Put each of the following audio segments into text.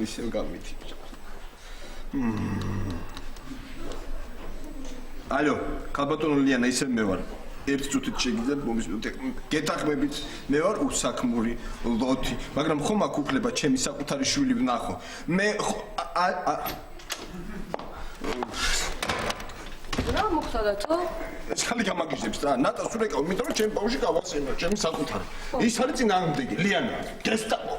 ისევ გამითი. ალო, ქალბატონო ლიანა, ისევ მე ვარ. ერთი წუთით შეგიძლიათ მომისმინოთ. გეთახმებით, მე ვარ უსაქმური ლოთი, მაგრამ ხომ აქ უფლება ჩემი საკუთარი შვილი ვნახო. მე რა მოხდათო? ეს ხალი გამაგიჟებს რა. ნატას ურეკავ, იმიტომ რომ ჩემი ბავშვი გავახსენო, ჩემი საკუთარი. ის არის წინააღმდეგი, ლიანა, გესტაპო.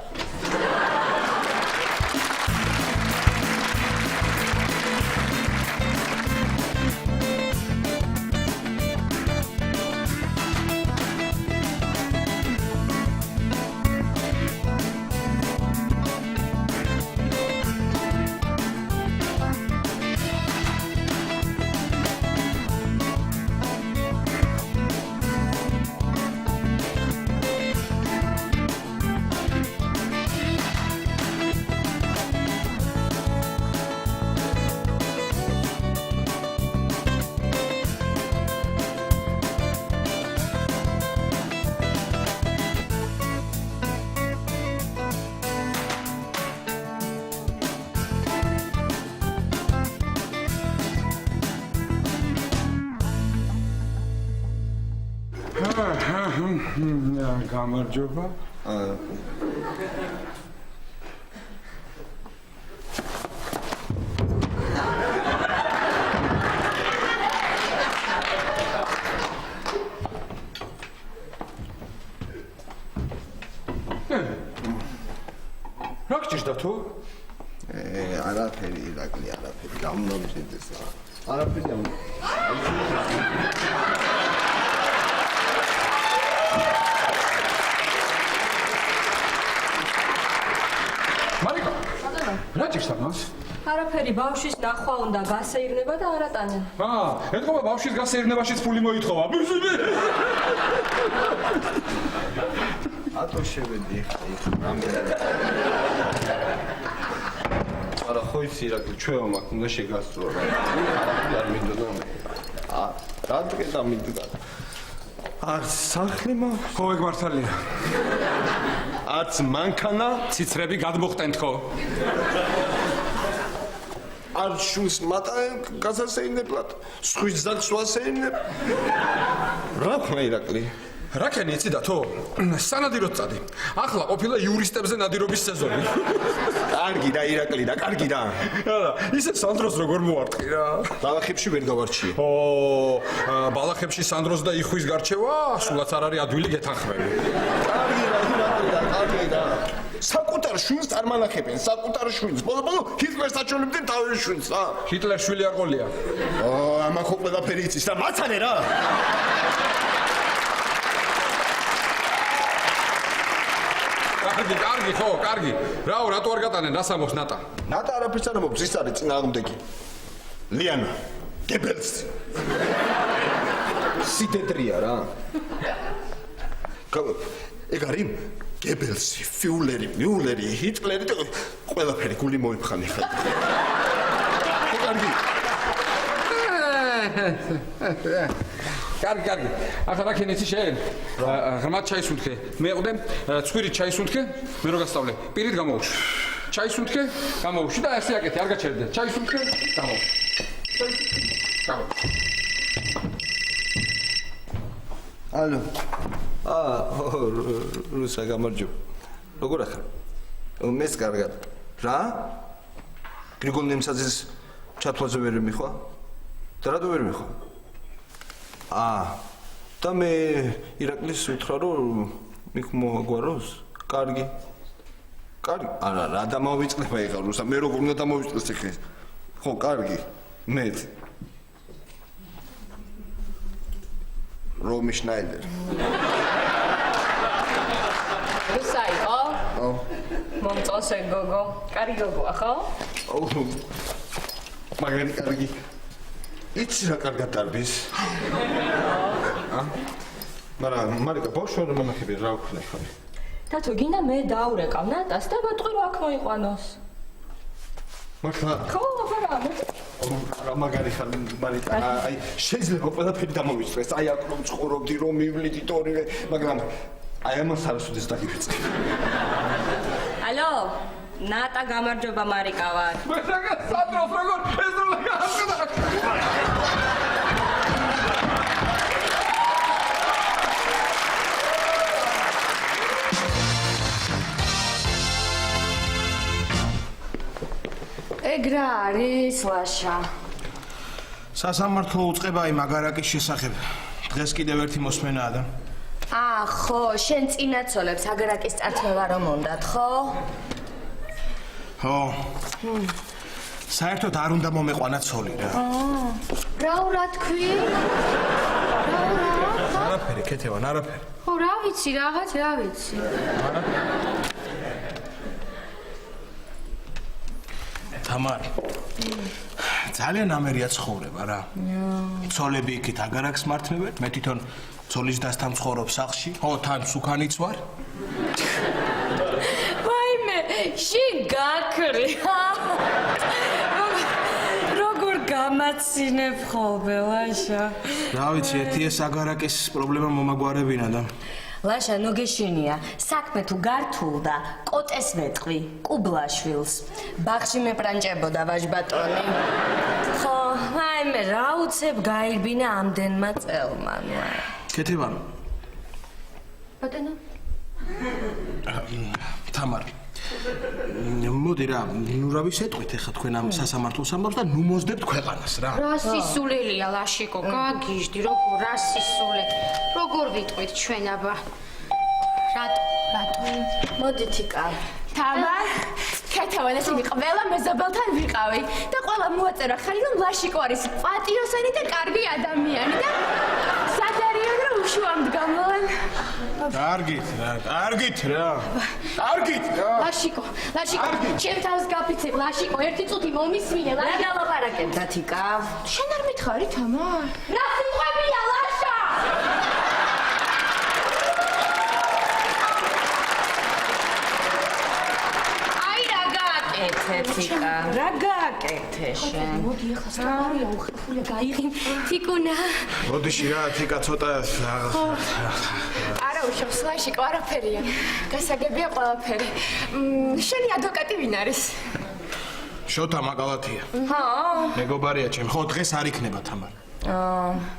გამარჯობა. რა გჭირდა თუ? არაფერი, ირაკლი, არაფერი. გამომწიდეს რა. არაფერი ამ. მარიკა. რა ჭირს ამას? არაფერი, ბავშვის ნახვა უნდა გასეირნება და არატანა. ეთქობა ბავშვის გასეირნებაშიც ფული მოითხოვა. ატო შევედი ეხლა რამდენი. არა ხო იცი ირაკლი, ჩვენ მაგ უნდა შეგასწრო რა. არ მინდოდა. რა დღედა მინდოდა. არც სახლი ხო ეგ მართალია. არც მანქანა, ციცრები გადმოხტენთ ხო? არც შულს მატაენ გასასეირნებლად, სხვის ძაღლს ვასეირნებ. რა ხმა ირაკლი? რა ქენი იცი და თო? სანადიროდ წადი. ახლა ყოფილა იურისტებზე ნადირობის სეზონი. კარგი რა ირაკლი და კარგი რა. არა, ისე სანდროს როგორ მოვარტყი რა. ბალახებში ვერ გავარჩიე. ბალახებში სანდროს და იხვის გარჩევა, სულაც არ არის ადვილი გეთანხმები. კარგი რა ირაკლი და კარგი რა. საკუთარ შვილს წარმანახებენ, საკუთარ შვილს. ბოლო ჰიტლერს აჩვენებდნენ თავის შვილს რა. ჰიტლერ შვილი არ ყოლია. ამან ხო ყველაფერი იცის და მაცანე რა. კარგი ხო, კარგი. რაო, რატო არ გატანენ, რას ამბობს ნატა? ნატა არაფერს არ ამბობს, ის არის წინააღმდეგი. ლიანა, გებელსი. სიდედრია რა. ეგ არის გებელსი, ფიულერი, მიულერი, ჰიტლერი და ყველაფერი გული მოიფხანი ხა. კარგი. კარგი. ახლა რა ქენი იცი შენ? ღრმად ჩაის უთქე. მე ყდე ცხვირით ჩაის უთქე, მე რო გასწავლე. პირით გამოვუშვი. ჩაის უთქე, გამოვუშვი და ესე აკეთე, არ გაჩერდე. ჩაის უთქე, გამოვუშვი. ალო. რუსა გამარჯობა. როგორ ახლა? მეც კარგად. რა? გრიგოლ ნემსაძის ჩათვლაზე ვერ მიხვა? და რატო ვერ მიხვა? და მე ირაკლის უთხრა რომ მიქ მოაგვაროს? კარგი. არა, რა დამოვიწყდება ეხლა რუსა, მე როგორ უნდა დამოვიწყდეს ეხლა? ხო, კარგი. მე რომი შნაიდერ. რუსა იყო? მომწონს ეგ გოგო. კარგი გოგოა ხო? მაგარი კარგი. იცი რა კარგად დარბის? მაგრამ მარიკა ბავშვი არ მონახები რა ვქნა ხარ? თათო გინდა მე დაურეკავ ნატას და გეტყვი რომ აქ მოიყვანოს. მართლა? ხო, აბა. რა მაგარი ხარ მარიკა? აი შეიძლება ყველაფერი დამოვიწყდეს. აი აქ რომ ცხოვრობდი, რომ მივლიდით ორივე, მაგრამ აი ამას არასოდეს დაგივიწყე. ალო ნატა გამარჯობა მარიკა ვარ მე რაღაც სანდროს როგორ ეს რო გააჩნდა ეგ რა არის ლაშა სასამართლო უწყება იმ აგარაკის შესახებ. დღეს კიდევ ერთი მოსმენაა და ხო შენ წინაცოლებს აგარაკის წართმევა რომ უნდათ ხო ხო საერთოდ არ უნდა მომეყვანა ცოლი რა რა ურა თქვი არაფერი ქეთევან არაფერი ხო რა ვიცი რაღაც რა ვიცი თამარი ძალიან ამერია ცხოვრება რა ცოლები იქით აგარაკს მართმევენ მე თვითონ ცოლის დასთან ცხოვრობ სახლში ხო თან სუქანიც ვარ ვაიმე შენ გაქრი როგორ გამაცინებ ხოლმე ლაშა რა ვიცი ერთი ეს აგარაკის პრობლემა მომაგვარებინა და ლაშა ნუ გეშინია საქმე თუ გართულდა კოტეს ვეტყვი კუბლაშვილს ბაღში მეპრანჭებოდა ვაჟბატონი ხო აიმე რა უცებ გაირბინა ამდენმა წელმა ქეთევან ბატონო თამარ მოდი რა ნუ რა ვისეტყვით ახლა თქვენ ამ სასამართლოს ამბავს და ნუ მოსდებთ ქვეყანას რა რა სისულელია ლაშიკო გაგიჟდი როგორ რა სისულე როგორ ვიტყვით ჩვენ აბა რატო მოდით იკა თამარ ქეთევან ესენი ყველა მეზობელთან ვიყავი და ყველა მოაწერა ხარი რომ ლაშიკო არის პატიოსანი და კარგი ადამიანი და სადარიან რომ უშუამდგა მან კარგით რა ლაშიკო ჩემ თავს გაფიცებ ლაშიკო ერთი წუთი მომისმინე რა გალაპარაკებდათ იკა შენ არ მითხარი თამარ რა სიყვებია ლაშა ეთიკა რა გააკეთე შენ მოდი ახლა სწორია უხერხული გაიღი თიკუნა მოდიში რა თიკა ცოტა არა უშავს ლაშიკო არაფერია გასაგებია ყველაფერი შენი ადვოკატი ვინ არის შოთა მაკალათია ხო მეგობარია ჩემ ხო დღეს არ იქნება თამარ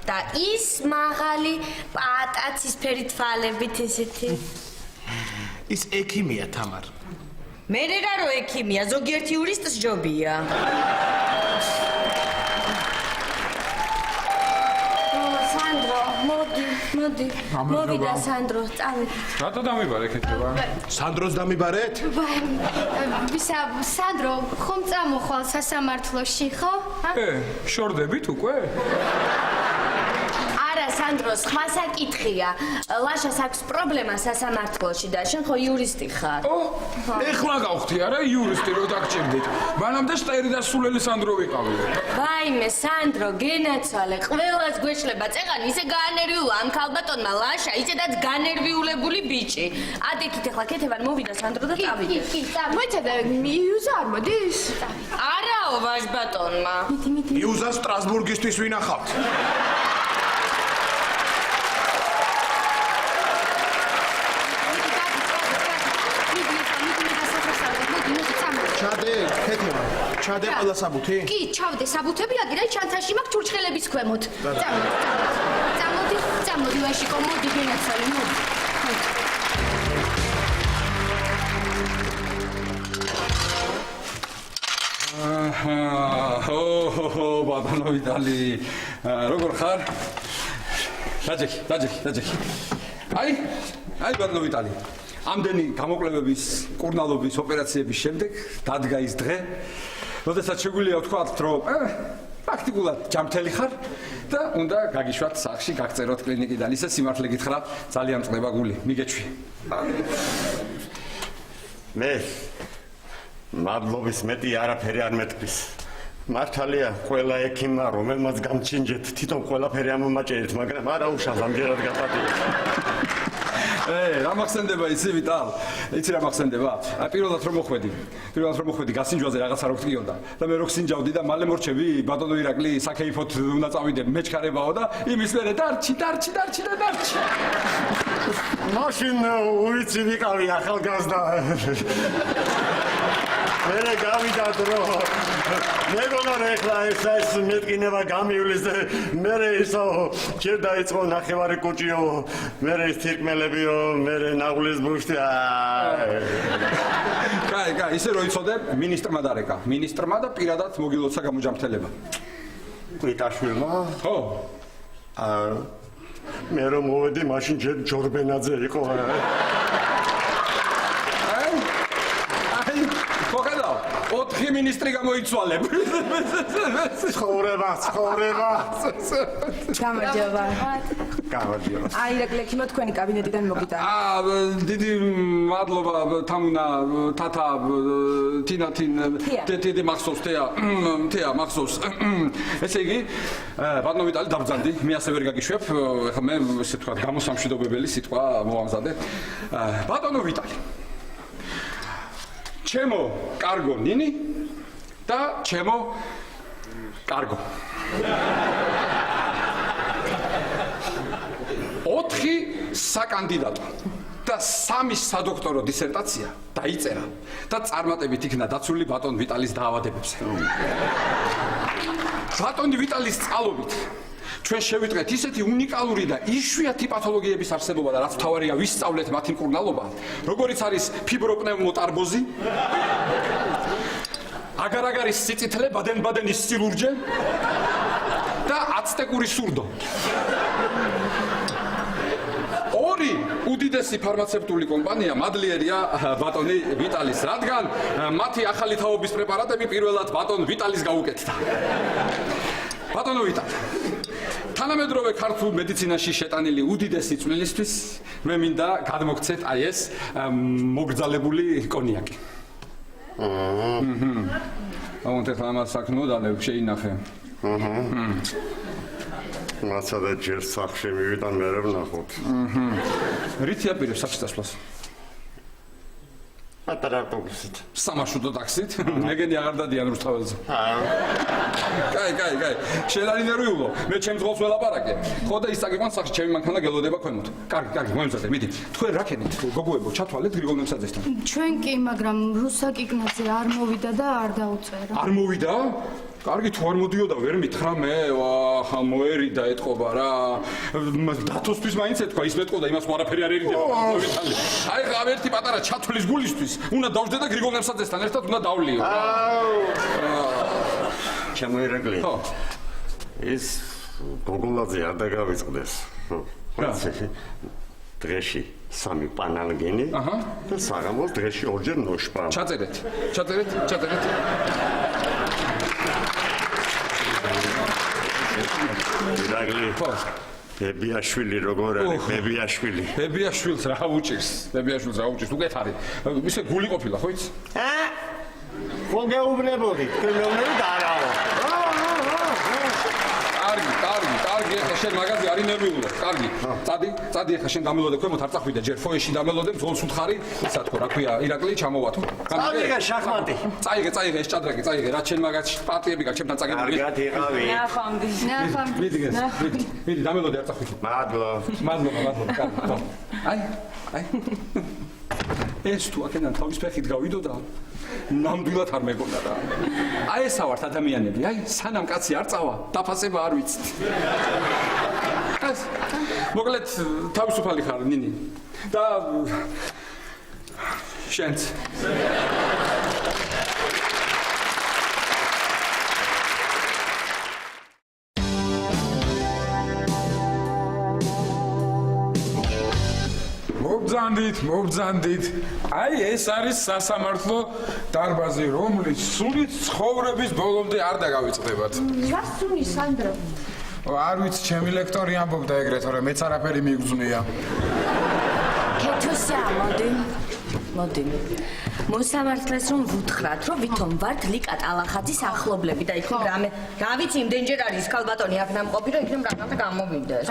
და ის მაღალი პატაცისფერი თვალებით ისეთი ის ექიმია თამარ მე რა რო ექიმია ზოგიერთი იურისტს ჯობია სანდრო მოდი მოვიდა სანდრო წავედი რატო დამიბარე ქეთევა სანდროს დამიბარეთ ვისა სანდრო ხომ წამოხვალ სასამართლოში ხო შორდებით უკვე სანდროს ხმას აკითხია ლაშას აქვს პრობლემა სასამართლოში და შენ ხო იურისტი ხარ ეხლა გავხდი არა იურისტი რო დაგჭირდით მანამდე შტერი და სულელი სანდრო ვიყავი ვაიმე სანდრო გენაცვალე ყველას გვეშლება წეღან ისე გაანერვიულა ამ ქალბატონმა ლაშა ისედაც განერვიულებული ბიჭი ადიქით ეხლა ქეთევან მოვიდა სანდრო და წავიდე კი მოიცადე მიუზა არ მოდის არაო ვაჟბატონმა მიუზა სტრასბურგისთვის ვინახავთ ჩადე ქეთევა ჩადე ყველა საბუთი კი ჩავდე საბუთები აგირა ჩანთაში მაქვს ჩურჩხელების ქვემოთ წამოდი ლაშიკო მოდი გენაცვალე მოდი ბატონო ვიტალი როგორ ხარ დაჯექი აი ბატონო ვიტალი ამდენი გამოკლებების კურნალობის ოპერაციების შემდეგ დადგა ის დღე როდესაც შეგვიძლია ვთქვათ რომ პრაქტიკულად ჯამთელი ხარ და უნდა გაგიშვათ სახლში გაგწეროთ კლინიკიდან ისე სიმართლე გითხრა ძალიან წდება გული მიგეჩვი მე მადლობის მეტი არაფერი არ მეთქვის მართალია ყველა ექიმმა რომელმაც გამჩინჯეთ თვითონ ყველაფერი ამომაჭერეთ მაგრამ არა უშავს ამჯერად გაპატიეთ რა მახსენდება იცი ვიტალ? იცი რა მახსენდება? პირველად რომ მოხვედი გასინჯვაზე რაღაცა რო გტყიოდა და მე რო გსინჯავდი და მალე მორჩები ბატონო ირაკლი საქეიფოთ უნდა წავიდე მეჩქარებაო და იმის მერე დარჩი. მაშინ უიცი ვიყავი ახალგაზრდა. მერე გავიდა დრო. მეგონა ეხლა ეს მეტკინება გამივლის და მერე ისო ჯერ დაიწყო ნახევარი კუჭიო, მერე ის თირკმელებიო, მერე ნაღulis ბუშტი. კაი, ისე რო იცოდე, მინისტრმა დარეკა. მინისტრმა და პირადად მოგილოცა გამოჯამრთელება. კვიტაშვილმა? ხო. მე რომ მოვედი, მაშინ ჯერ ჯორბენაძე იყო. ხოხედა 4 მინისტრი გამოიცვალე. ცხოვრება. გამარჯობა. გამარჯობა. აი რეკლექიმო თქვენი კაბინეტიდან მოგიტანე. დიდი მადლობა თამუნა თათა თინათინ დედი მახსოვს თეა მახსოვს. ესე იგი ბატონო ვიტალი დაბრძანდი, მე ასე ვერ გაგიშვებ, ხა მე ესე თქვა გამოსამშვიდობებელი სიტყვა მოვამზადე. ბატონო ვიტალი ჩემო კარგო ნინი და ჩემო კარგო 4 საკანდიდატო და 3 სადოქტორო დისერტაცია დაიწერა და წარმატებით იქნა დაცული ბატონ ვიტალის დაავადებებზე. ბატონ ვიტალის წყალობით ჩვენ შევიტყეთ ისეთი უნიკალური და იშვიათი პათოლოგიების არსებობა და რაც თავარია ვისწავლეთ მათი მკურნალობა, როგორიც არის ფიბროპნევმოტარბოზი, აგარ-აგარის სიწითლე, ბადენ-ბადენის სილურჯე და აცტეკური სურდო. 2 უდიდესი ფარმაცევტული კომპანია მადლიერია ბატონი ვიტალის, რადგან მათი ახალი თაობის პრეპარატები პირველად ბატონ ვიტალის გაუკეთდა. ბატონო ვიტალი თანამედროვე ქართულ მედიცინაში შეტანილი უდიდესი წვლილისთვის მე მინდა გადმოგცეთ აი ეს მოგრძალებული კონიაკი. აუნდ ეხლა ამას საქმოდანებ შეინახე. მაცადე ჯერ სახში მივიდა მე რა ვნახოთ. რითი აპირებს სახში დასვლას? პატარა ავტობუსით. სამარშრუტო ტაქსით? მეგენი აღარ დადიან რუსთაველზე. კაი. შენ არ ინერვიულო. მე ჩემს ღოლს ველაპარაკე. ხო და ის წაგიყვან სახში ჩემი მანქანა გელოდება ქვემოთ. კარგი, მომემზადე, მიდი. თქვენ რა ქენით? გოგოებო, ჩათვალეთ გრიგოლ მემსაძესთან. ჩვენ კი, მაგრამ რუსა კიკნაძე არ მოვიდა და არ დაუწერა. არ მოვიდა? კარგი, თუ არ მოდიოდა, ვერ მითხრა მე, მოერიდა ეთყობა რა. დათოსთვის მაინც ეთქვა, ის მეტყოდა, იმას არაფერი არ ერიდება. აი, რა ერთი პატარა ჩათვლის გულისთვის, უნდა დავждე და გრიგოლ მემსაძესთან ერთად უნდა დავლიო. ჩემოირაკლი. ხო. ის გოგოლაძე არ დაგავიწყდეს. დღეში 3 პანალგენი და საღამოს დღეში 2-ჯერ ნოშპა. ჩაწერეთ. ირაკლი. ხო. ბებიაშვილი როგორ არის? ბებიაშვილს რა უჭირს? უკეთ არის. ისე გული ყოფილა, ხო იცი? ხო გეუბნებოდი, თქვენოვნები დაარავო. კარგი, ეხლა შენ მაგაზე არ ინერვიულო. კარგი. წადი ეხლა შენ დამელოდე ქვემოთ, არ წახვიდე ჯერ ფოეში დამელოდე, ზოლს უთხარი, ისა თქო, რა ქვია, ირაკლი ჩამოვათო. წაიღე შახმატი. წაიღე ეს ჭადრაკი, რა შენ მაგაც პარტიები გაქვს ჩემთან წაგებული. კარგად იყავი. ნახამდი. მიდი, დამელოდე არ წახვიდე. მადლობა, კარგი. აი. ეს თუ აქედან თავის ფეხით გავიდოდა, ნამდვილად არ მეგონა რა. აი ესა ვართ ადამიანები, სანამ კაცი არ წავა, დაფასება არ ვიცით. მოკლედ თავისუფალი ხარ ნინი და შენც მობრძანდით. აი ეს არის სასამართლო დარბაზი, რომლის სულით ცხოვრების ბოლომდე არ დაგავიწყდებათ. რა სული სანდრო? არ ვიცი, ჩემი ლექტორი ამბობდა ეგრეთ, რომ მეც არაფერი მიგვძვნია. კეთოსა, მოდი. მოდი. მოსამართლეს რომ ვუთხრათ, რომ ვითომ ვართ ლიკა ტალახაძის ახლობლები და იქნებ რამე, რა ვიცი, იმდენჯერ არის ქალბატონი აქ ნამყოფი, რომ იქნებ რაღაცა გამოვიდეს.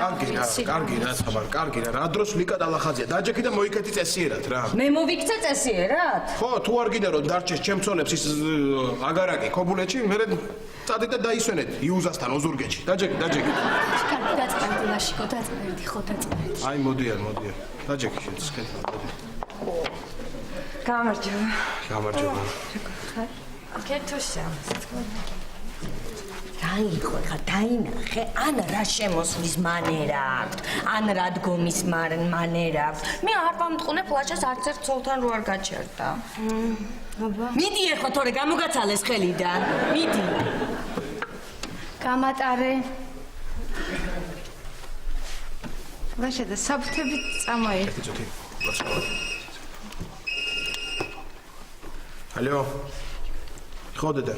კარგი რა, ხაბარ, კარგი რა. რა დროს ლიკა ტალახაძეა? დაჯექი და მოიქეთი წესიერად რა. მე მოვიქცე წესიერად? ხო, თუ არ გინდა რომ დარჩეს ჩემცონებს ის აგარაკი ქობულეთში, მე წადით და დაისვენეთ იუზასთან ოზურგეთში. დაჯექი. კარგი დაწყებდი ლაშიკო, დაწყებდი, ხო დაწყებდი. აი, მოდიან. დაჯექი შენ. გამარჯობა. კეთოსა. დაიხო, ხა დაინახე, ან რა შემოსვლის მანერა აქვს, ან რა დგომის მანერა აქვს. მე არ ვამტყუნებ ლაშას არც ერთ ცოლთან რო არ გაჩერდა. მიდი ეხლა თორე გამოგაცალეს ხელიდან. მიდი. გამატარე. ლაშა და საბუთები წამოიღე. ალო. ხო დედა.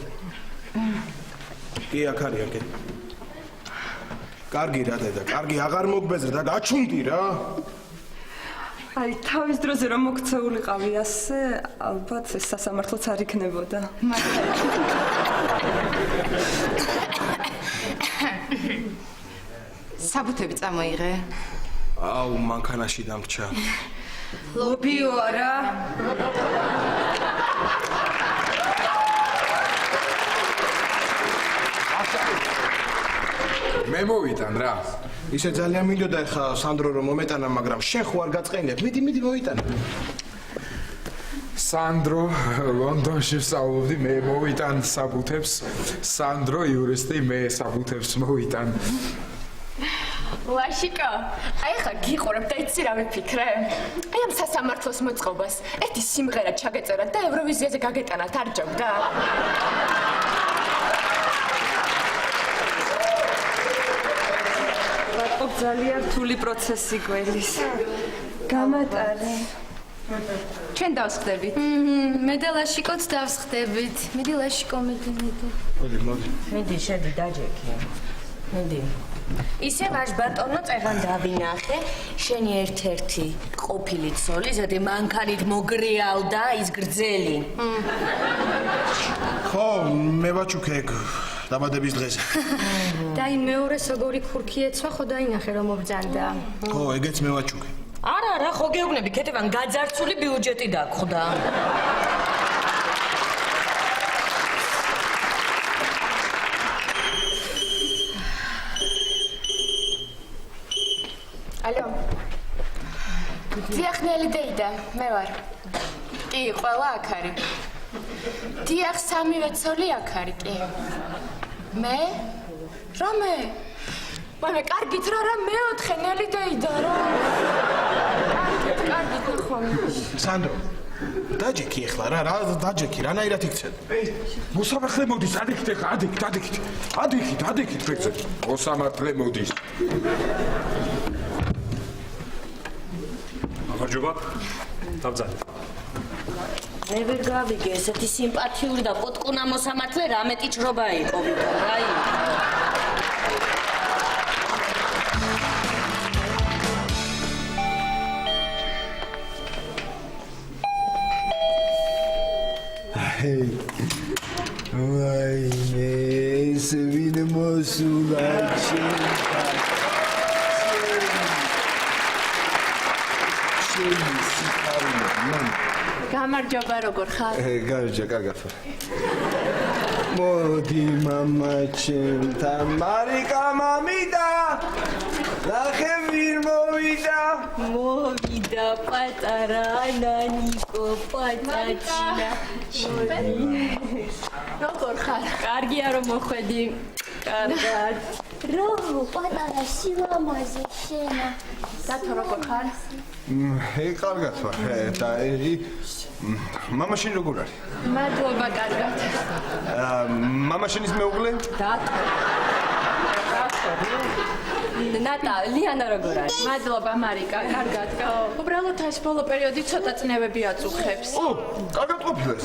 კი აქ არის აქ. კარგი რა დედა, კარგი აღარ მოგბეზრ და გაჩუნდი რა. აი თავის დროზე რომ მოქცეულიყავი ასე, ალბათ ეს სასამართლოც არ იქნებოდა. საბუთები წამოიღე. აუ, მანქანაში დამრჩა. ლობიო არა. მე მოვიტან რა. ისე ძალიან მინდოდა ხა სანდრო რომ მომეტანა, მაგრამ შენ ხო არ გაწყენებ. მიდი მოიტანა. სანდრო ლონდონში ვსწავლობდი, მე მოვიტან საბუთებს. სანდრო იურისტი, მე საბუთებს მოვიტან. ლაშიკო, აი ხა გიყურებ და იცი რა ვიფიქრე? აი ამ სასამართლოს მოწყობას ერთი სიმღერა ჩაგეწერათ და ევროვიზიაზე გაგეტანათ, არ ჯობდა? ძალიან რთული პროცესი გველის. გამატარე. ჩვენ დავსხდებით. მე და ლაშიკოც დავსხდებით. მიდი ლაშიკო, მიდი. მიდი შედი დაჯექი. მიდი. ისე ვაჟ ბატონო წეგან დავინახე, შენი ერთ-ერთი ყოფილი ცოლი, ზედი მანქანით მოგრიალდა ის გრძელი. ხო, მე ვაჩუქე ეგ დაბადების დღეზე. და იმ მეორეს როგორი ქურქი ეცვა, ხო დაინახე რომ მობძანდა. ხო, ეგეც მე ვაჩუქე. არა, ხო გეუბნები, ქეთევან გაძარცული ბიუჯეტი დაგხვდა. ალო. დიახნელი დეიდა, მე ვარ. კი, ყველა აქ არის. დიახ, სამივე ცოლი აქ არის, კი. მე? რამე? მე კარგით რა მეოთხე ნელი დეიდა რა. კარგით ხომ. სანდრო, დაჯექი ახლა რა დაჯექი, რანაირად იქცეთ? მოსამართლე მოდის, ადიქით ახლა, ადიქით ფექცე. მოსამართლე მოდის. გამარჯობა. დავძალე. მე ვერ გავიგე ესეთი სიმპათიური და პოტკუნა მოსამართლე რა მეტი ჭრობა იყო ვიტო რა იყო. ვაიმე, ეს ვინ მოსულა გამარჯობა, როგორ ხარ? გარჯა, კარგად ვარ. მოდი მამაჩემთან, მარიკა მამიდა. ნახე ვინ მოვიდა პატარა ნანიკო პატაჩინა. როგორ ხარ? კარგია რომ მოხვედი. კარგად. რო პატარა სილამაზე შენა. დათო როგორ ხარ? კარგად ვარ. და მამაშენი როგორ არის? მადლობა, კარგად. მამაშენის მეუღლე? დათო. ნატა, ლიანა როგორ არის? მადლობა, მარიკა, კარგად. უბრალოდ ეს ბოლო პერიოდი ცოტა წნევები აწუხებს. კარგად ყოფილა ეს.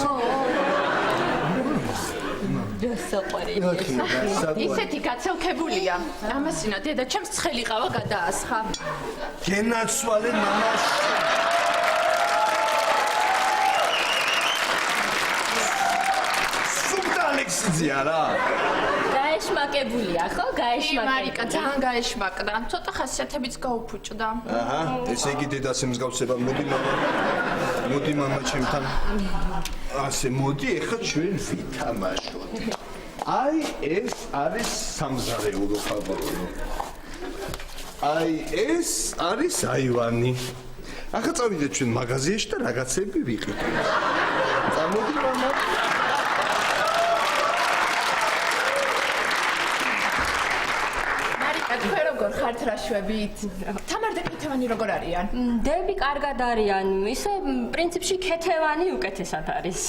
ისეთი გაცელქებულია. ამასინა დედა ჩემს ცხელი ყავა გადაასხა. გენაცვალე მამაშ. ექსიზია რა. გაეშმაკებულია, ხო? კი, მარიკა, ძალიან გაეშმაკდა. ცოტა ხასიათებიც გაუფუჭდა. აჰა, ესე იგი დედას მსგავსება მოდი მამა ჩემთან. ასე მოდი, ეხლა ჩვენ ვითამაშოთ. აი ეს არის სამზარეულო ხალხო. აი ეს არის აივანი. ახლა წავიდეთ ჩვენ მაღაზიაში და რაღაცები ვიყიდეთ. წამოდი მამა. მარიკა, თქვენ როგორ ხართ რაშვებით? თამარ და ქეთევანი როგორ არიან? დები კარგად არიან, ისე პრინციპში ქეთევანი უკეთესად არის.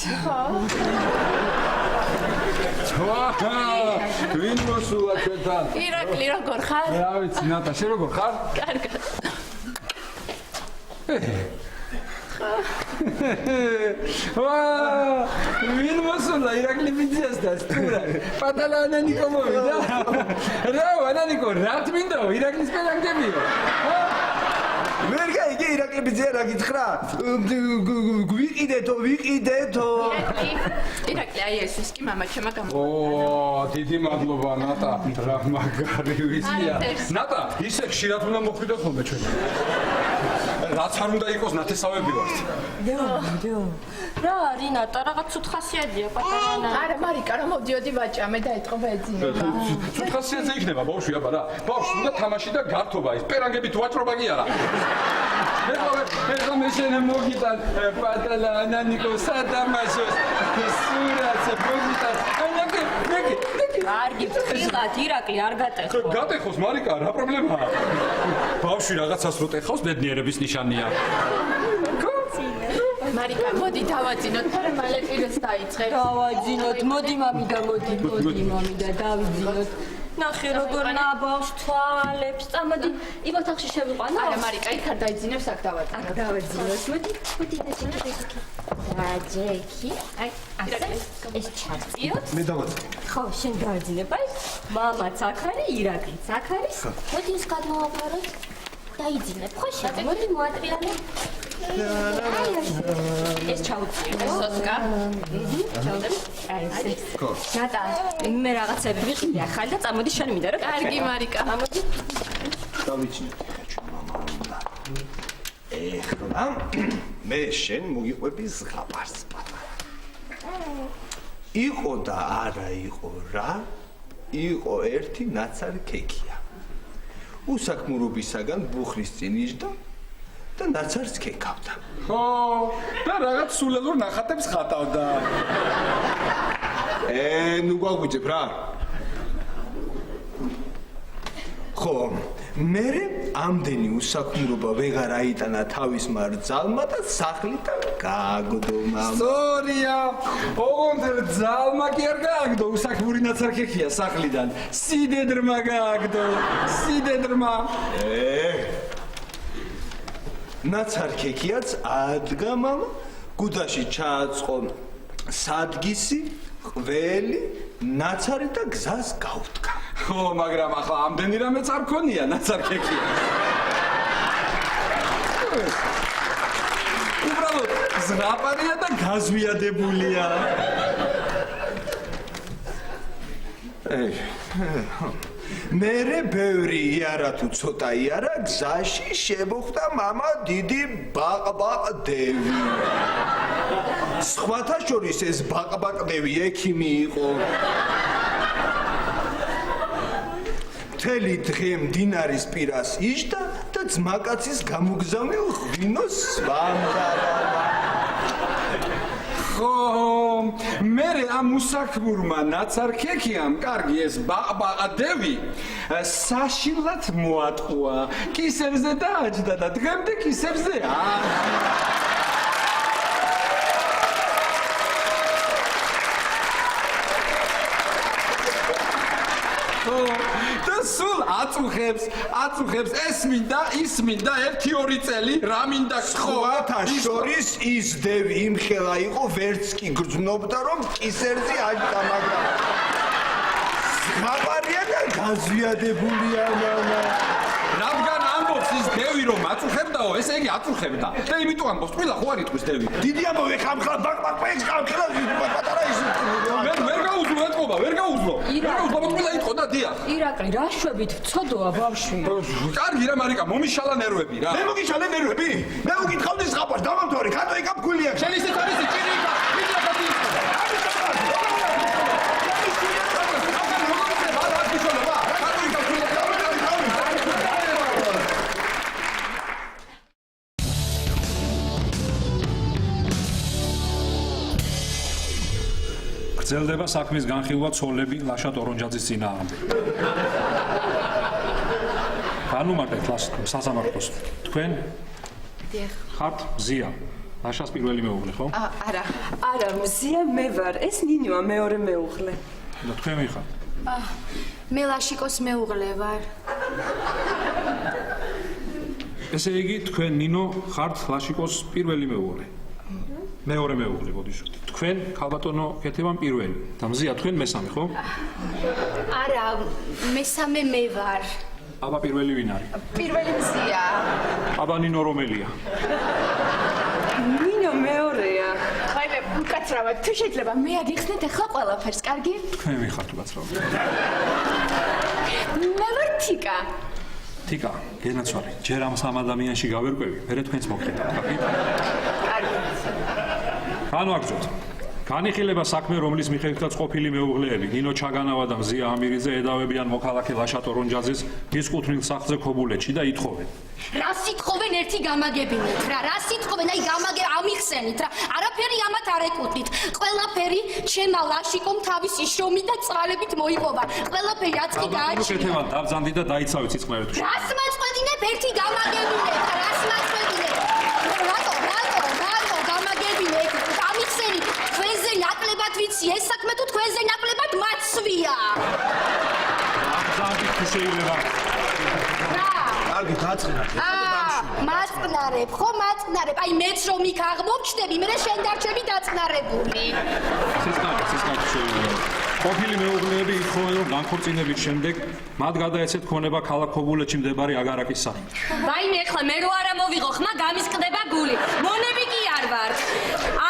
ვინ მოსულა ჩვენთან? ირაკლი როგორ ხარ? რა ვიცი, ნატა, შენ როგორ ხარ? კარგად. ვინ მოსულა ირაკლი ბიძიას და სტურა? პატარა ანანიკო მოვიდა. რა, ანანიკო, რა თმინდა? ირაკლის პედაგოგებია. ვერ გაიგე ირაკლი ბიძია რა გითხრა? ვიყიდეთო. ირაკლი, აი ეს ის კი მამა ჩემა გამო. დიდი მადლობა ნატა, რა მაგარი ვიზია. ნატა, ისე ხშირად უნდა მოხვიდეთ ხოლმე ჩვენ. რაც არ უნდა იყოს ნათესავები ვართ. რა, რინატა, რაღაც ცუდ ხასიათია პატარა. არა, მარიკა, რა მოდიოდი ვაჭამე და ეთყობა ეძინება. ცუდ ხასიათზე იქნება ბავშვი, აბა რა. ბავშვი უნდა თამაში და გართობა ის. პერანგებით ვაჭრობა კი არა. ეხლა მე შენ მოგიტან პატარა ანანიკო სადამაშოს. სურათზე მოგიტან. კარგი, ფრთხილად, ირაკლი არ გატეხო. გატეხოს მარიკა, რა პრობლემაა? ბავშვი რაღაცას რო ტეხავს, ბედნიერების ნიშანია. მარიკა, მოდი დავაძინოთ, თორე მალე პირს დაიწყებს. დავაძინოთ, მოდი მამი და მოდი მამი და დავიძინოთ. ნახე როგორ ნაბავს თვალებს, წამოდი იმ ოთახში შევიყვანო. არა, მარიკა, იქ არ დაიძინებს, აქ დავაძინოთ. აქ დავაძინოთ, მოდი დაჯექი. აი, ეს ჩაწიოთ. მე დავაწყე. ხო, შენ დავაძინებ, აი, მამაც აქ არის, ირაკლიც აქ არის. მოდი ის გადმოვაყაროთ. დაიძინებ, ხო შენ? მოდი მოატრიალე. ეს ჩაუწიო. სოცკა. ჩაუდები. აი, ეს. ნატა, მე რაღაცები ვიყიდე ახალი და წამოდი შენ მინდა რა. კარგი, მარიკა. წამოდი. დავიჩინეთ ეხლა ჩვენ მამა უნდა. ეხლა მე შენ მოგიყვები ზღაპარს პატარა. იყო და არა იყო რა? იყო ერთი ნაცარი ქექია. უსაქმურობისაგან ბუხრის წინ იჯდა და ნაცარს ქეკავდა. ხო, და რაღაც სულელურ ნახატებს ხატავდა. ნუ გვაგვიძებ რა. ხო, მე ამდენი უსაქმურობა ვეღარ აიტანა თავის მარძალმა და სახლიდან გააგდო მამა. სწორია. ოღონდ ძალმა კი არ გააგდო, უსაქმური ნაცარქექია სახლიდან. სიდედრმა გააგდო, სიდედრმა. ნაცარქექიაც ადგა მამა, გუდაში ჩააწყო სადგისი, ყველი, ნაცარი და გზას გაუდგა. ხო, მაგრამ ახლა ამდენი რამეც არ ქონია ნაცარქექია. უბრალოდ ზღაპარია და გაზვიადებულია. მერე ბევრი იარა თუ ცოტა იარა გზაში შემოხვდა მამა დიდი ბაყბაყდევი. სხვათა შორის ეს ბაყბაყდევი ექიმი იყო. მთელი დღე მდინარის პირას იჯდა და ძმაკაცის გამოგზავნილ ღვინოს სვამდა. ხო, მერე ამ უსაქმურმა ნაცარქექიამ კარგი ეს ბაყბაყდევი საშინლად მოატყუა. კისერზე დააჯდა და დღემდე კისერზე და სულ აწუხებს ეს მინდა, ის მინდა 1-2 წელი რა მინდა სხვათა შორის ის დევი იმხელა იყო ვერც კი გრძნობდა რომ კისერზე აჯდა, მაგრამ ზღაპარია და გაზვიადებულია მამა. რადგან ამბობს ის დევი რომ აწუხებდაო, ესე იგი აწუხებდა. და იმიტომ ამბობს, ყველა ხო არ იტყვის დევი. დიდი ამბავი ხამხლა ბაკბაკბექს ხამხლა პატარა ის ვერ გაუძლო ეთყობა, ვერ გაუძლო. ყველა იტყო და დიახ. ირაკლი, რა შვებით, ცოდოა ბავშვი. კარგი რა მარიკა, მომიშალა ნერვები რა. მე მოგიშალე ნერვები? მე უკითხავდი ზღაპარს, დავამთავრე, ხატო იკაფქვილია. შენ ისეთ არის ჭირიკა, ვიდრე გატიცხო. გრძელდება საქმის განხილვა ცოლები ლაშა ტორონჯაძის წინააღმდეგ. განუმარტეთ სასამართლოს. თქვენ ხართ მზია. ლაშას პირველი მეუღლე, ხო? არა. არა, მზია მე ვარ. ეს ნინოა მეორე მეუღლე. და თქვენ ვიხართ? მე ლაშიკოს მეუღლე ვარ. ესე იგი, თქვენ ნინო ხართ ლაშიკოს პირველი მეუღლე. მეორე მეუღლე, ბოდიშო. თქვენ ქალბატონო ქეთევან პირველი. და მზია თქვენ მესამე, ხო? არა, მესამე მე ვარ. აბა პირველი ვინ არის? პირველი მზია. აბა ნინო რომელია? ნინო მეორეა. ხაიმე, უკაცრავად, თუ შეიძლება მე აგიხსნით ახლა ყველაფერს, კარგი? თქვენ ვიხართ უკაცრავად. მე ვარ თიკა. თიკა, გენაცვალე, ჯერ ამ სამ ადამიანში გავერკვევი, მერე თქვენც მოგხდეთ, კარგი? კარგი. განვაგრძოთ. განიხილება საქმე, რომლის მიხედვითაც ყოფილი მეუღლეები ნინო ჩაგანავა და მზია ამირიძე ედავებიან მოქალაქე ლაშა ტორონჯაძის მისკუთვნილ სახლზე ქობულეთში და ითხოვენ. რა სიტყვენ ერთი გამაგებინეთ რა, რა სიტყვენ აი ამიხსენით რა, არაფერი ამათ არ ეკუთვნით. ყველაფერი ჩემა ლაშიკომ თავისი შრომით და წვალებით მოიპოვა. ყველაფერი აწყი გააჩინა. ქეთევან დაბძანდი და დაიცავით სიწყნარით. რას მაწყვეტინებ ერთი გამაგებინეთ, რას მაწყვეტინებ? რატო გამაგებინეთ? ამიხსენით, თქვენზე ნაკლებად ვიცი, ეს საქმე თუ თქვენზე ნაკლებად მაცვია. დაბძანდი თუ შეიძლება. კარგი, დაწყნარეთ. მაწყნარებ, ხო მაწყნარებ. აი მეც რომ იქ აღმოჩნდები, მე შენ დარჩები დაწყნარებული. სისხლად შეიძლება. ყოფილი მეუღლეები ითხოვენ, რომ განქორწინების შემდეგ მათ გადაეცეთ ქონება ქალაქ ქობულეთში მდებარე აგარაკის სახლი. ვაიმე, ეხლა მე რო არა მოვიღო ხმა, გამისყდება გული. მონები კი არ ვარ.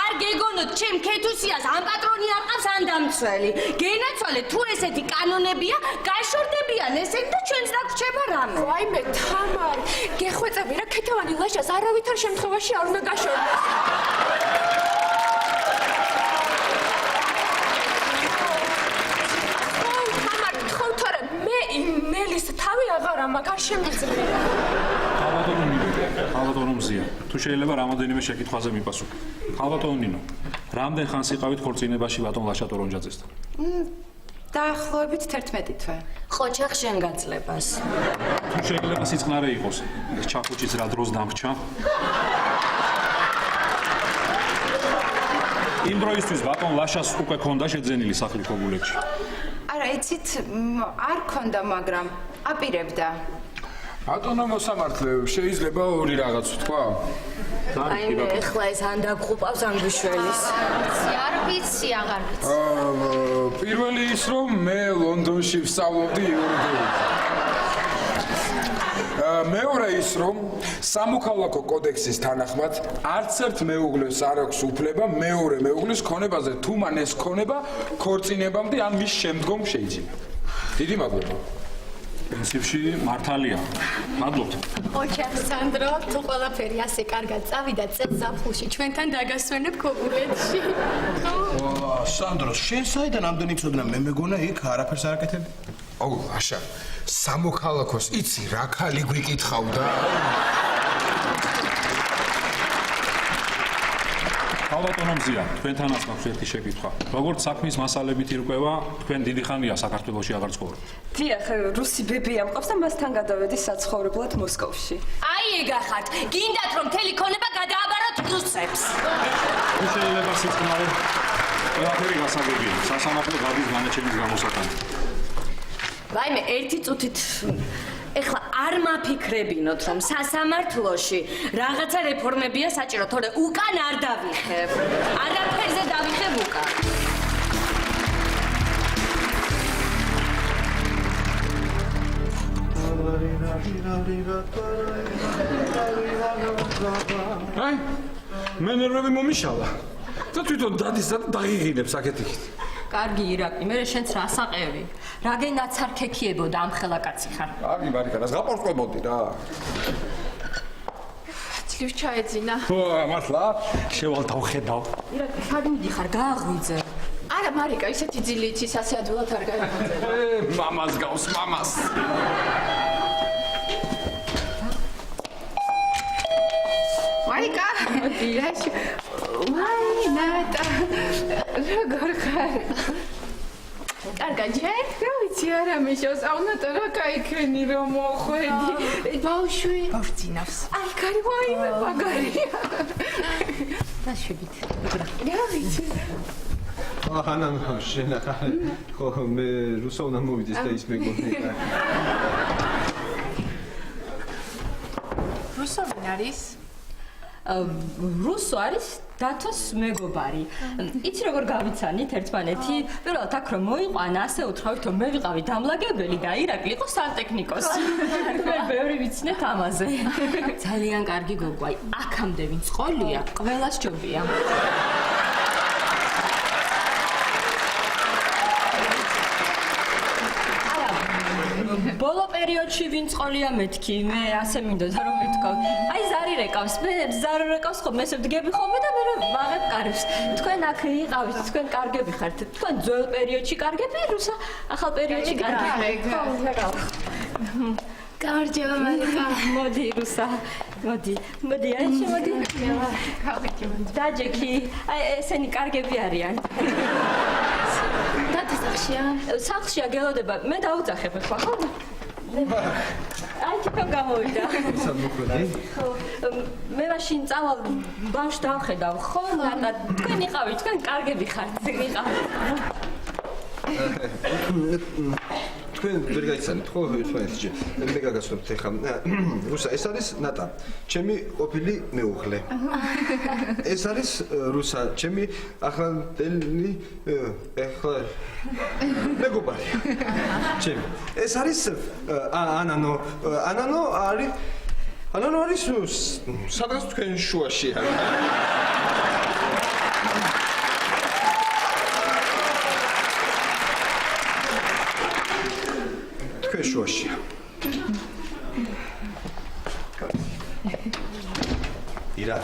არ გეგონოთ, ჩემ ქეთუსიას ამ პატრონი არ ყავს ან დამცველი. გენაცვალე, თუ ესეთი კანონებია, გაშორდებიან ესენი და ჩვენც დაგვრჩება რამე. ვაიმე, თამარ, გეხვეწები რა ქეთევანი ლაშას არავითარ შემთხვევაში არ უნდა გაშორდეს. ნელის თავი აღარა მაგარ შემიძლია. ქალბატონო მზია, თუ შეიძლება რამოდენიმე შეკითხვაზე მიპასუხე. ქალბატონო ნინო, რამდენ ხანს იყავით ქორწინებაში ბატონ ლაშა ტორონჯაძესთან? დაახლოებით 11 თვე. ყოჩახ შენ გაწლებას. თუ შეიძლება სიწყნარე იყოს, ეს ჩახუჩის რა დროს დამრჩა? იმ დროისთვის ბატონ ლაშას უკვე ქონდა შეძენილი სახლი ქობულეთში. არა, იცით, არ ქონდა, მაგრამ აპირებდა. ბატონო მოსამართლე, შეიძლება ორი რაღაც თქვა? აი მე ეხლა ეს ან დაგყუპავს ან გუშველის. არ ვიცი, აღარ ვიცი. პირველი ის რომ მე ლონდონში ვსწავლობდი იურიდიულს. მეორე ის რომ სამოქალაქო კოდექსის თანახმად არც ერთ მეუღლეს არ აქვს უფლება მეორე მეუღლის ქონებაზე თუ მან ეს ქონება ქორწინებამდე ან მის შემდგომ შეიძლება. დიდი მადლობა. პრინციპში მართალია. მადლობთ. ოჩახ სანდრო, თუ ყველაფერი ასე კარგად წავიდა წელს ზაფხულში ჩვენთან დაგასვენებ ქობულეთში. სანდრო, შენ საიდან ამდენი ცოდნა? მე მეგონა იქ არაფერს არ აკეთებდი. აუ, აშა, სამოქალაქოს იცი რა ქალი გვიკითხავდა? ქალბატონო მზია, თქვენთანაც მაქვს ერთი შეკითხვა. როგორც საქმის მასალებით ირკვევა, თქვენ დიდი ხანია საქართველოში აღარ ცხოვრობთ. დიახ, რუსი ბები ამყავს და მასთან გადავედი საცხოვრებლად მოსკოვში. აი ეგა ხართ. გინდათ რომ მთელი ქონება გადააბაროთ რუსებს. თუ შეიძლება სიწყნარე, ყველაფერი გასაგებია. სასამართლო გადის განაჩენის გამოსატანად. ვაიმე, ერთი წუთით ეხლა არ მაფიქრებინოთ რომ სასამართლოში რაღაცა რეფორმებია საჭირო, თორე უკან არ დავიხებ. არაფერზე დავიხებ უკან. Marina აი მე ნერვები მომიშალა და თვითონ დადის და დაღიღინებს აქეთ-იქით კარგი ირაკლი, მე შენც რა ასაყევი. რაგენაც არ ქექიებოდა ამ ხელა კაცი ხარ. კარგი მარიკა, რას გაპორწყებოდი რა. ძლივ ჩაეძინა. ხო, მართლა? შევალ დავხედავ. ირაკლი, სად მიდიხარ? გააღვიძე. არა, მარიკა, ისეთი ძილი იცის, ასე ადვილად არ გაიღვიძება. მამას გავს, მამას. მარიკა, დიაში. ვაი, ნატა. როგორ ხარ? კარგად ჯერ? რა ვიცი, არა მეშოს, აუნატა რა кайქენი რომ მოხვედი. ბავშვი ძინავს. აი, კარი ვაიმე, მაგარია. დაშვებით. რა ვიცი. აჰანა, შენა. ხო, მე რუსა უნდა მოვიდეს და ის მეგონია. რუსო ვინ არის? რუსო არის დათოს მეგობარი. იცი როგორ გავიცანით ერთმანეთი? პირველად აქ რომ მოიყვანა, ასე უთხოვით რომ მე ვიყავი დამლაგებელი და ირაკლი იყო სანტექნიკოსი. მე ბევრი ვიცნეთ ამაზე. ძალიან კარგი გოგო, აი აქამდე ვინც ყოლია, ყველას ჯობია. ბოლო პერიოდში ვინც ყოლია მეთქი, მე ასე მინდოდა რომ ვიტყო. აი ზარი რეკავს, მე ზარი რეკავს ხომ, ესე ვდგები ხოლმე და მე ვაღებ კარებს. თქვენ აქ იყავით, თქვენ კარგები ხართ. თქვენ ძველ პერიოდში კარგები, რუსა ახალ პერიოდში კარგები. გამარჯობა მარიკა. მოდი რუსა, მოდი, აი შემოდი. დაჯექი, აი ესენი კარგები არიან. დათო სახშია? სახშია გელოდება, მე დაუძახებ ახლა, ხო? აი თვითონ გამოვიდა. სად მოხვედი? ხო, მე მაშინ წავალ ბავშვს დავხედავ, ხო? და თქვენ იყავით, თქვენ კარგები ხართ, იყავით. თქვენ ვერ გაიცანით ხო ერთმანეთში? მე გაგაცნობთ ეხლა. რუსა, ეს არის ნატა, ჩემი ყოფილი მეუღლე. ეს არის რუსა, ჩემი ახლანდელი ეხლა მეგობარი. ჩემი. ეს არის ანანო. ანანო არის სადღაც თქვენ შუაში არის. შუაშია. ირა.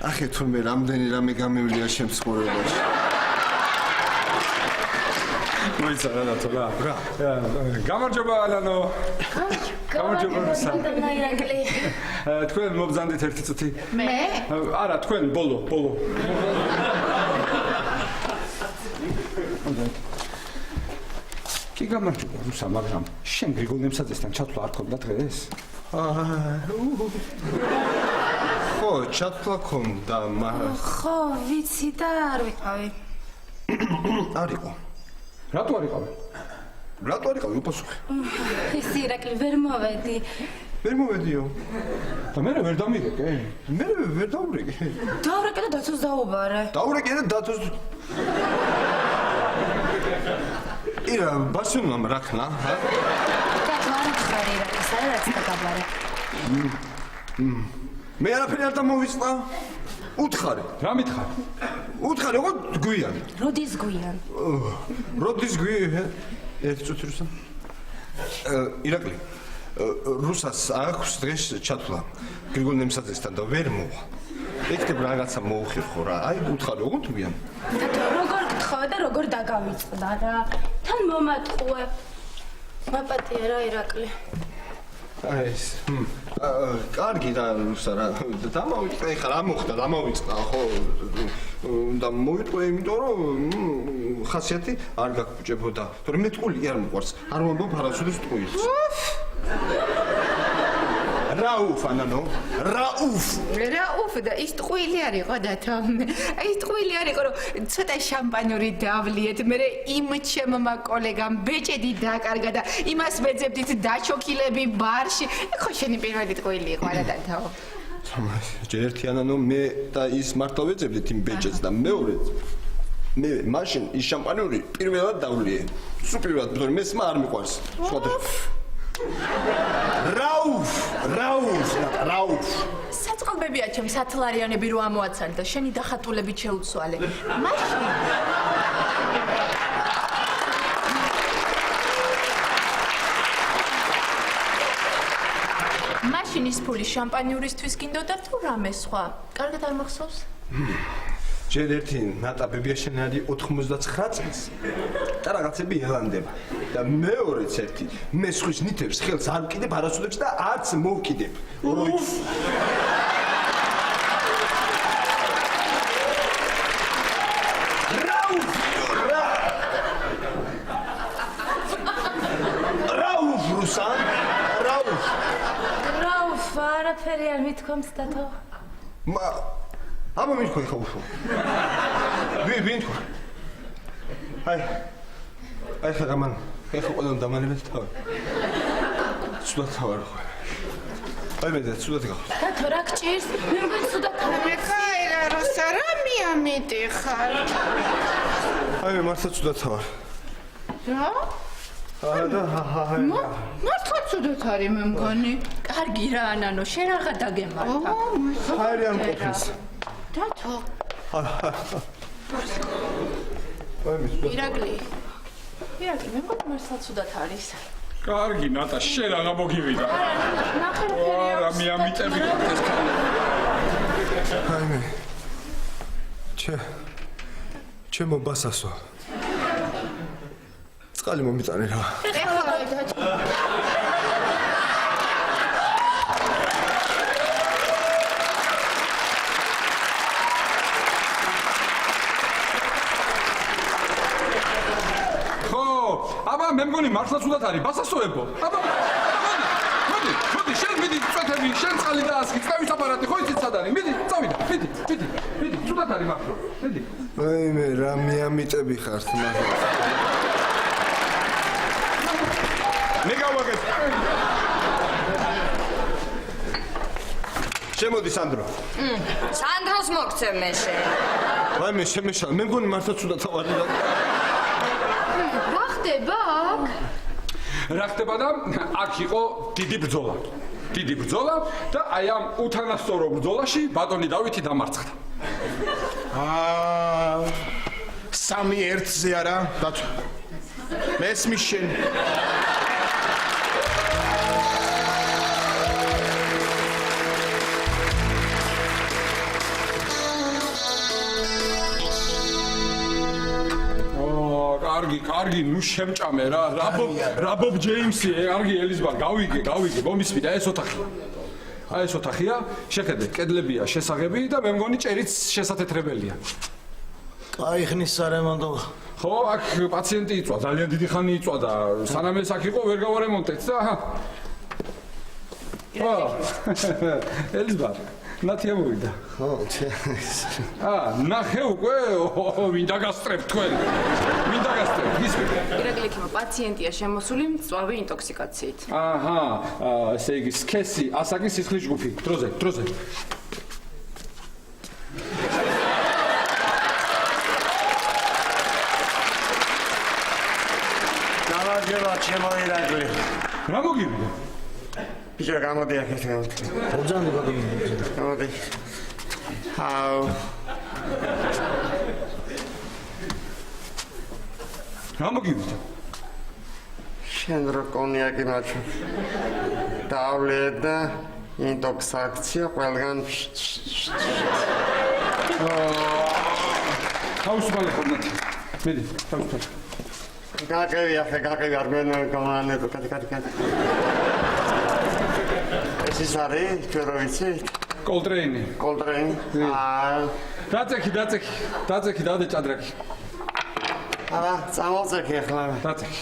ახე თურმე რამდენი რამე გამევლია ჩემს ცხოვრებაში. მოიცა რა თო რა. გამარჯობა ალანო. გამარჯობა რუსა. თქვენ მობზანდით ერთი წუთი. მე? არა, თქვენ ბოლო. კი გამარჯობა რუსა, მაგრამ შენ გრიგოლ ნემსაძესთან ჩათვლა არ ქონდა დღეს? ხო, ჩათვლა ქონდა, მაგრამ ხო, ვიცი და არ ვიყავი. არ იყო. რატო არ იყავი? რატო არ იყავი უპასუხე? ის ირაკლი ვერ მოვედი. ვერ მოვედიო. და მე ვერ დამირეკე? მე ვერ დავრეკე. დავრეკე და დათოს დაუბარე. დავრეკე და დათოს ირა, ბასუნამ რაქნა, ჰა? და არ ხარ ირაკლი, სადაც დაგაბარე. მე არაფერი არ დამოვიწყდა. უთხარი. რა მითხარი? უთხარი, ოღონდ გვიან. როდის გვიან? როდის გვიან? ერთი წუთი რუსა. ირაკლი, რუსას აქვს დღეს ჩათვლა გრიგოლ ნემსაძესთან და ვერ მოვა. ეკეთებ რაღაცა მოუხერხო რა. აი, უთხარი, ოღონდ გვიან. დათო, როგორ გთხოვე და როგორ დაგავიწყდა რა? თან მომატყუე. მაპატია რა ირაკლი. აი ეს. კარგი რა რუსა რა. დამოვიწყდა, ეხლა რა მოხდა, დამოვიწყდა ხო? და მოვიტყვე იმიტომ რომ ხასიათი არ გაგბუჭებოდა. თორემ მე ტყული არ მოყვარს. არ მომბობ არასოდეს ტყუილს. რაუფ ანანო, რაუფ და ის ტყუილი არ იყო დათო. ის ტყუილი არ იყო რომ ცოტა შამპანური დავლიეთ, მე იმ ჩემმა კოლეგამ ბეჭედი დაკარგა და იმას მეძებდით დაჩოქილები ბარში. ხო შენი პირველი ტყუილი იყო რა დათო. ჯერ ერთი ანანო მე და ის მართლა ვეძებდით იმ ბეჭედს და მეორეც მე მაშინ ის შამპანიური პირველად დავლიე. სულ პირველად, მაგრამ მესმა არ მიყვარს. რაუф. საწყობებია ჩემ სათლარიანები რო ამოაცალე და შენი დახატულებით შეუცვალე. მაშინ მაშინ ის ფული შამპანიურისთვის გინდოდა თუ რამე სხვა? კარგად არ მახსოვს? ჯერ ერთი ნატა ბებიაშენადი 99 წელს და რაღაცები ელანდება და მეორეც ერთი მე სხვის ნითებს ხელს არ ვკიდებ არასოდეს და არც მოვკიდებ. რაუф რუსან რაუф არაფერი არ მithქვამს დათო. აბა მithქვი ხო უშო. ვინ თქვა? აი ხა გამან. ეხა ყველამ დამანებეთ თავი. სულად თავარ ხო. აი მე და სულად გახ. დათო რა გჭირს? მე მგონი სულად თავი. ხაირა როსა რა მიამიტიხარ? აი მე მართლა სულად თავარ. რა? მართლა ცუდად არის მე მგონი. კარგი რა ანანო, შენ რაღა დაგემართა. ხაირი არ მყოფნის. დათო. ირაკლი, მე მგონი მართლა ცუდად არის. კარგი ნატა შენ რაღა მოგივიდა. რა მიამიტები ეს ქალი. აი მე. ჩემო ბასასო. წყალი მომიტანე რა. ეხლა დათო. აბა მე მგონი მართლა ცუდად არის ბასასოებო. აბა მოდი შენ მიდი წვეთები შენ წყალი დაასხი წავის აპარატი ხო იცით სად არის მიდი წავიდა მიდი ცუდად არის მართლა მიდი. აი მე რა მიამიტები ხართ მართლა. მე გავაკეთე. შემოდი სანდრო. სანდროს მოგცემ მე შენ. აი მე შემეშალ მე მგონი მართლა ცუდად თავარი რა. რა ხდება აქ? რა ხდება და აქ იყო დიდი ბრძოლა და აი ამ უთანასწორო ბრძოლაში ბატონი დავითი დამარცხდა. 3-1-ზე არა დათო. მესმის შენ. კარგი, ნუ შემჭამე რა. რაბობ ჯეიმსი, კარგი ელიზბარ, გავიგე, მომისმინა ეს ოთახია. აი ეს ოთახია, შეხედე, კედლებია შესაღები და მე მგონი ჭერიც შესათეთრებელია. კაი ხნის სარემონტო. ხო, აქ პაციენტი იწვა, ძალიან დიდი ხანი იწვა და სანამ ეს აქ იყო, ვერ გავარემონტეთ და აჰა. ელიზბარ, ნათია მოვიდა. ხო, ნახე უკვე, მინდა გასწრებ თქვენ. გისმენთ? ირაკლი ქიმო, პაციენტია შემოსული მწვავე ინტოქსიკაციით. აჰა, ესე იგი სქესი, ასაკის სისხლის ჯგუფი. დროზე. გამარჯობა, ჩემო ირაკლი. რა მოგივიდა? ბიჭო, გამოდი აქ ეს გამოდი. ოჯანდი ბატონო. გამოდი. ჰაუ. რა მოგივიდა? შენ რო კონიაკი მაჩვენე. დავლე და ინტოქსიკაცია ყველგან. თავისუფალი ხომნათი. მიდი, თავისუფალი. გაგევი არ მენო გამანე კატი. ეს ის არის, ჩვენ რო ვიცით? კოლტრეინი. დაწექი, დადე ჭადრაკი. აბა, წამოვწექი ახლა. დაწექი.